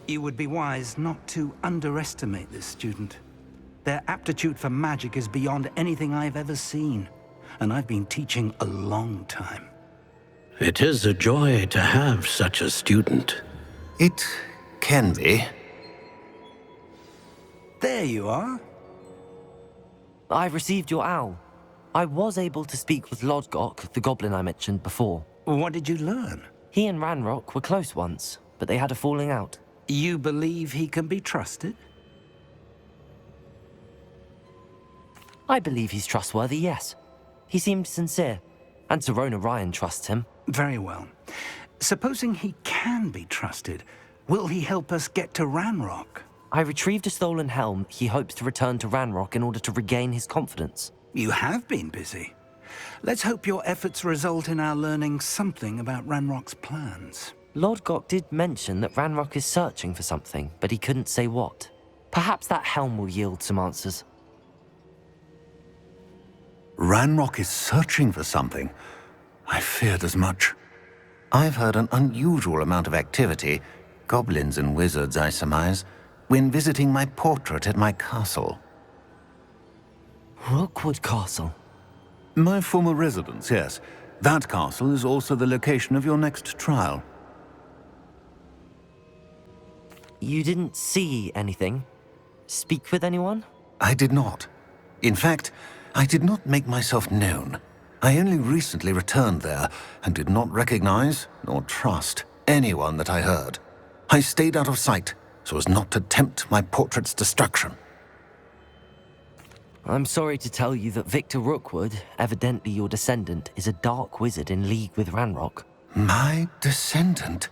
You would be wise not to underestimate this student. Their aptitude for magic is beyond anything I've ever seen, and I've been teaching a long time. It is a joy to have such a student. It can be. There you are. I received your owl. I was able to speak with Lodgok, the goblin I mentioned before. What did you learn? He and Ranrock were close once, but they had a falling out. You believe he can be trusted? I believe he's trustworthy, yes. He seemed sincere, and Serona Ryan trusts him. Very well. Supposing he can be trusted, will he help us get to Ranrock? I retrieved a stolen helm he hopes to return to Ranrock in order to regain his confidence. You have been busy. Let's hope your efforts result in our learning something about Ranrock's plans. Lodgok did mention that Ranrock is searching for something, but he couldn't say what. Perhaps that helm will yield some answers. Ranrock is searching for something. I feared as much. I've heard an unusual amount of activity, goblins and wizards, I surmise, when visiting my portrait at my castle. Rookwood Castle? My former residence, yes. That castle is also the location of your next trial. You didn't see anything? Speak with anyone? I did not. In fact, I did not make myself known. I only recently returned there and did not recognize nor trust anyone that I heard. I stayed out of sight so as not to tempt my portrait's destruction. I'm sorry to tell you that Victor Rookwood, evidently your descendant, is a dark wizard in league with Ranrock. My descendant?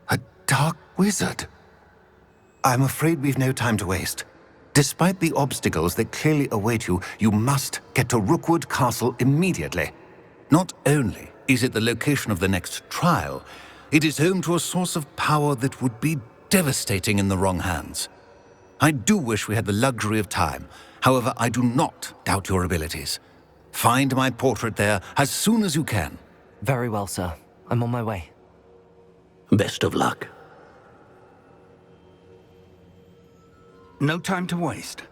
A dark wizard? I'm afraid we've no time to waste. Despite the obstacles that clearly await you, you must get to Rookwood Castle immediately. Not only is it the location of the next trial, it is home to a source of power that would be devastating in the wrong hands. I do wish we had the luxury of time. However, I do not doubt your abilities. Find my portrait there as soon as you can. Very well, sir. I'm on my way. Best of luck. No time to waste.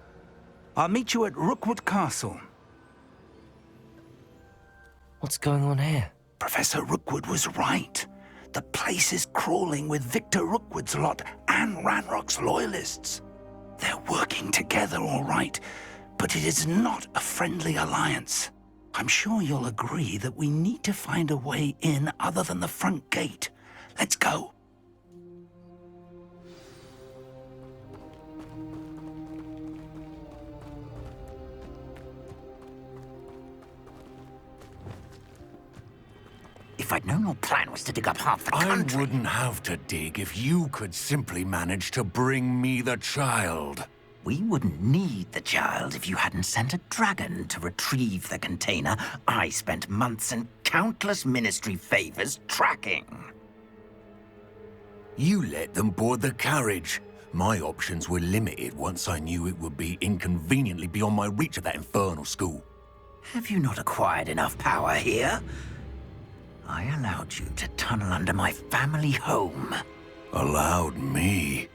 I'll meet you at Rookwood Castle. What's going on here? Professor Rookwood was right. The place is crawling with Victor Rookwood's lot and Ranrock's loyalists. They're working together, all right, but it is not a friendly alliance. I'm sure you'll agree that we need to find a way in other than the front gate. Let's go. If I'd known your plan was to dig up half the country... I wouldn't have to dig if you could simply manage to bring me the child. We wouldn't need the child if you hadn't sent a dragon to retrieve the container I spent months and countless ministry favors tracking. You let them board the carriage. My options were limited once I knew it would be inconveniently beyond my reach at that infernal school. Have you not acquired enough power here? I allowed you to tunnel under my family home. Allowed me?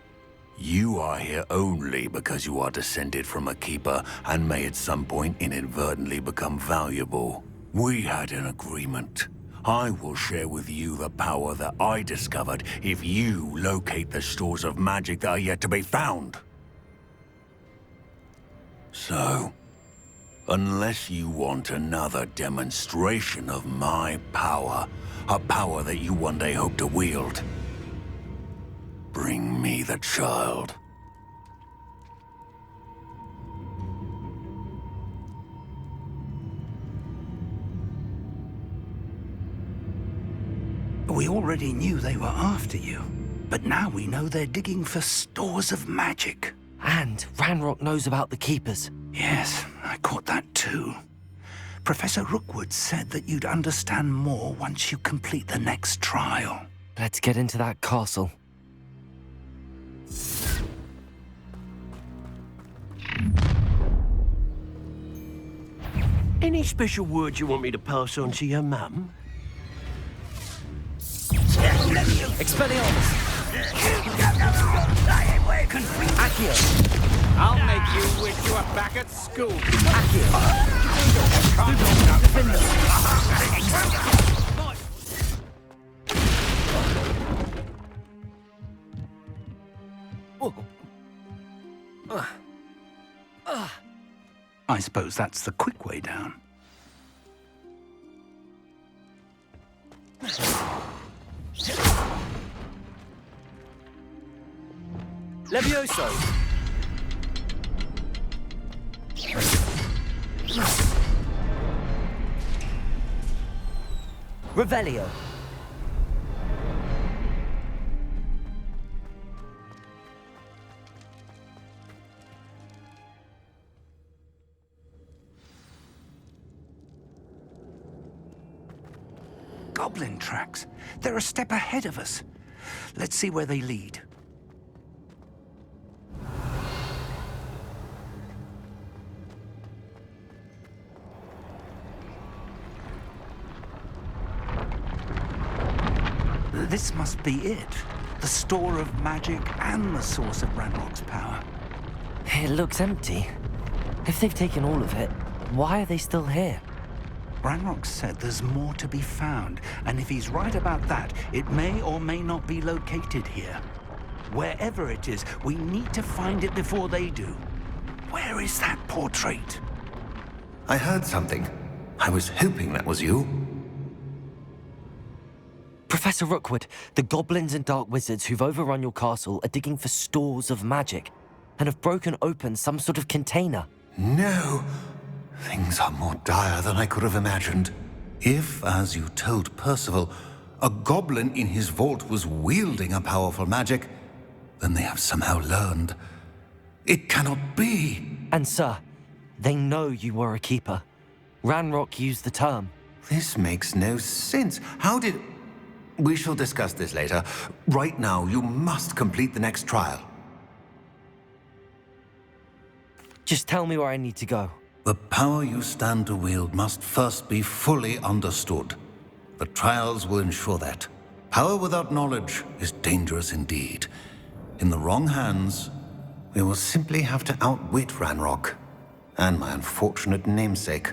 You are here only because you are descended from a keeper and may at some point inadvertently become valuable. We had an agreement. I will share with you the power that I discovered if you locate the stores of magic that are yet to be found. So, unless you want another demonstration of my power, a power that you one day hope to wield, bring me the child. We already knew they were after you, but now we know they're digging for stores of magic. And Ranrock knows about the Keepers. Yes, I caught that too. Professor Rookwood said that you'd understand more once you complete the next trial. Let's get into that castle. Any special words you want me to pass on to your mum? Expelliarmus! Accio. I'll make you wish you were back at school. Accio. I suppose that's the quick way down. Levioso. Revelio. Goblin tracks. They're a step ahead of us. Let's see where they lead. This must be it. The store of magic and the source of Ranrock's power. It looks empty. If they've taken all of it, why are they still here? Ranrock said there's more to be found, and if he's right about that, it may or may not be located here. Wherever it is, we need to find it before they do. Where is that portrait? I heard something. I was hoping that was you. Professor Rookwood, the goblins and dark wizards who've overrun your castle are digging for stores of magic and have broken open some sort of container. No. Things are more dire than I could have imagined. If, as you told Percival, a goblin in his vault was wielding a powerful magic, then they have somehow learned. It cannot be. And sir, they know you were a keeper. Ranrock used the term. This makes no sense. How did... We shall discuss this later. Right now, you must complete the next trial. Just tell me where I need to go. The power you stand to wield must first be fully understood. The trials will ensure that. Power without knowledge is dangerous indeed. In the wrong hands, we will simply have to outwit Ranrock and my unfortunate namesake.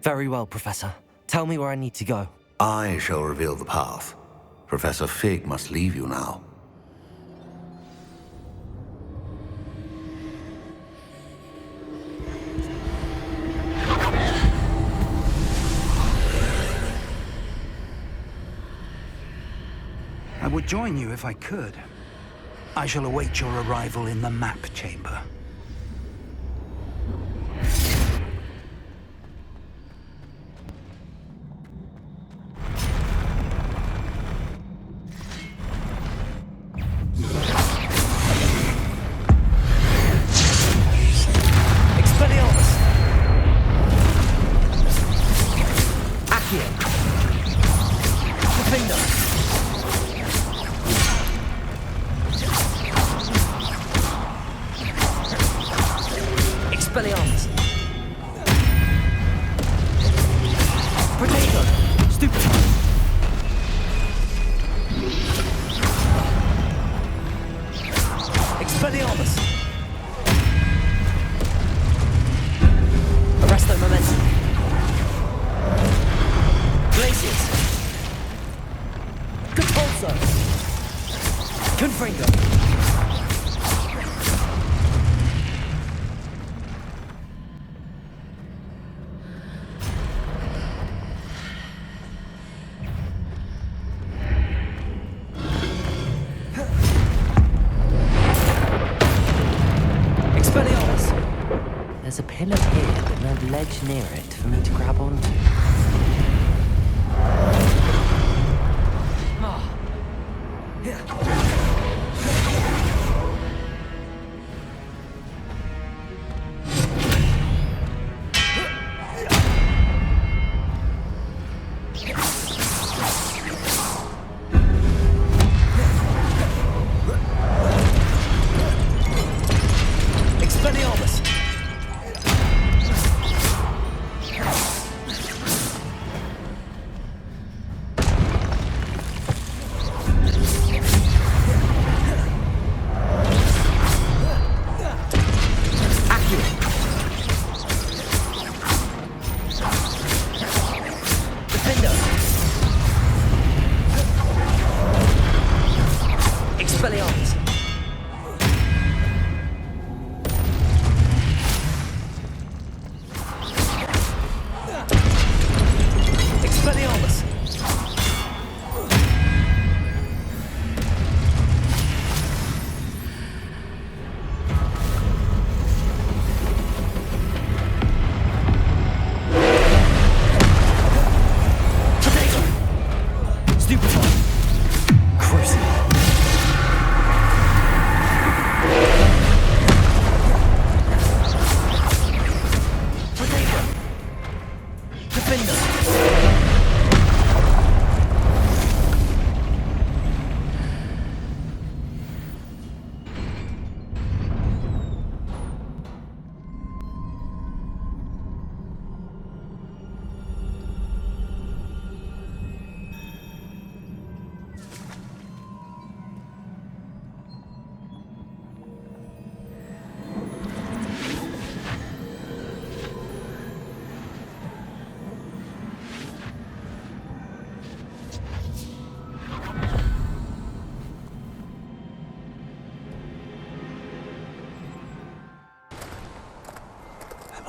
Very well, Professor. Tell me where I need to go. I shall reveal the path. Professor Fig must leave you now. I would join you if I could. I shall await your arrival in the map chamber. Expelliarmus! Accio! Defender! Expelliarmus! Potato! Stupid! Expelliarmus! Arresto momentum! Glacius! Compulso! Confringo! There's a pillar here, but no ledge near it for me to grab onto. Expelliarmus!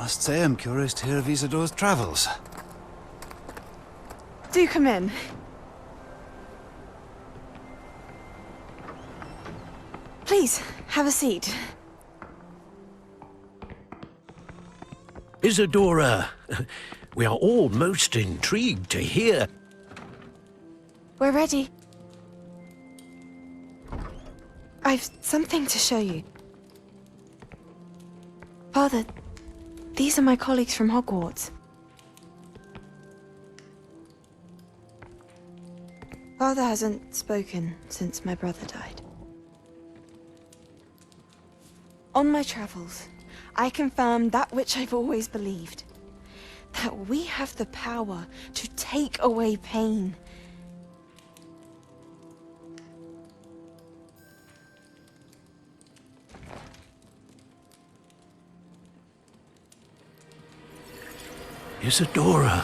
Must say I'm curious to hear of Isadore's travels. Do come in. Please, have a seat. Isadora, we are all most intrigued to hear. We're ready. I've something to show you. Father, these are my colleagues from Hogwarts. Father hasn't spoken since my brother died. On my travels, I confirmed that which I've always believed. That we have the power to take away pain. Isadora.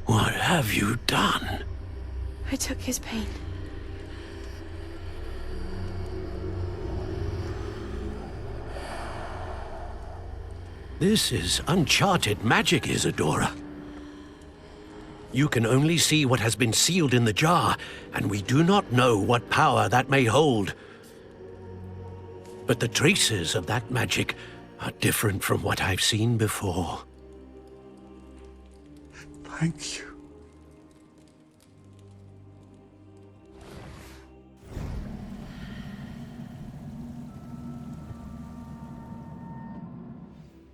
What have you done? I took his pain. This is uncharted magic, Isadora. You can only see what has been sealed in the jar, and we do not know what power that may hold. But the traces of that magic are different from what I've seen before. Thank you.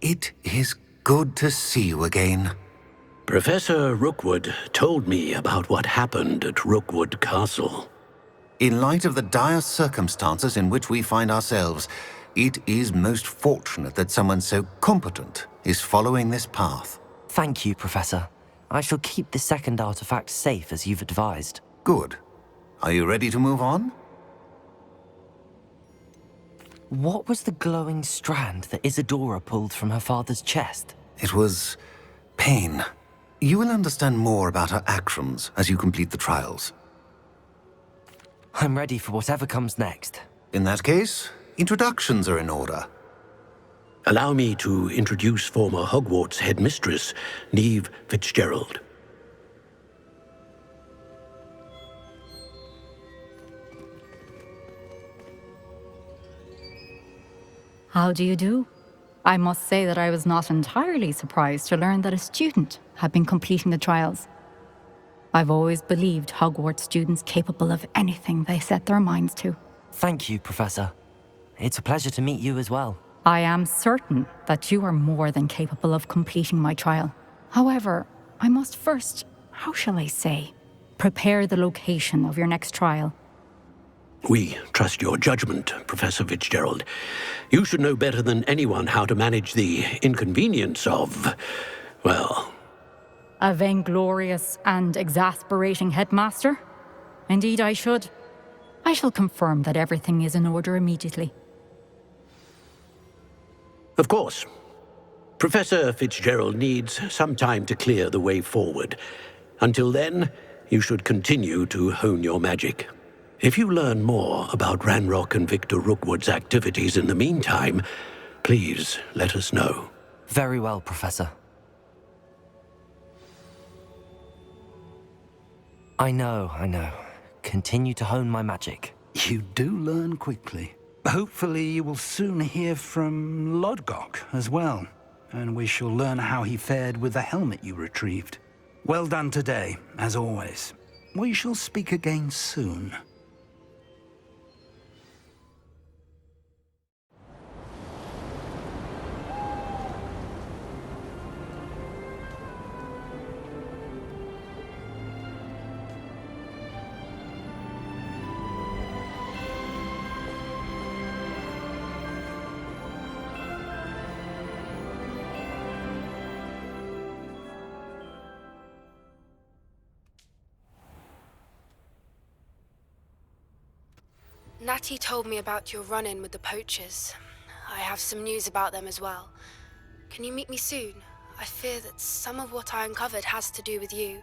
It is good to see you again. Professor Rookwood told me about what happened at Rookwood Castle. In light of the dire circumstances in which we find ourselves, it is most fortunate that someone so competent is following this path. Thank you, Professor. I shall keep the second artifact safe as you've advised. Good. Are you ready to move on? What was the glowing strand that Isadora pulled from her father's chest? It was pain. You will understand more about her actions as you complete the trials. I'm ready for whatever comes next. In that case, introductions are in order. Allow me to introduce former Hogwarts headmistress, Neve Fitzgerald. How do you do? I must say that I was not entirely surprised to learn that a student had been completing the trials. I've always believed Hogwarts students capable of anything they set their minds to. Thank you, Professor. It's a pleasure to meet you as well. I am certain that you are more than capable of completing my trial. However, I must first, how shall I say, prepare the location of your next trial. We trust your judgment, Professor Fitzgerald. You should know better than anyone how to manage the inconvenience of, well... A vainglorious and exasperating headmaster? Indeed I should. I shall confirm that everything is in order immediately. Of course. Professor Fitzgerald needs some time to clear the way forward. Until then, you should continue to hone your magic. If you learn more about Ranrock and Victor Rookwood's activities in the meantime, please let us know. Very well, Professor. I know. Continue to hone my magic. You do learn quickly. Hopefully you will soon hear from Lodgok as well, and we shall learn how he fared with the helmet you retrieved. Well done today, as always. We shall speak again soon. Natty told me about your run-in with the poachers. I have some news about them as well. Can you meet me soon? I fear that some of what I uncovered has to do with you.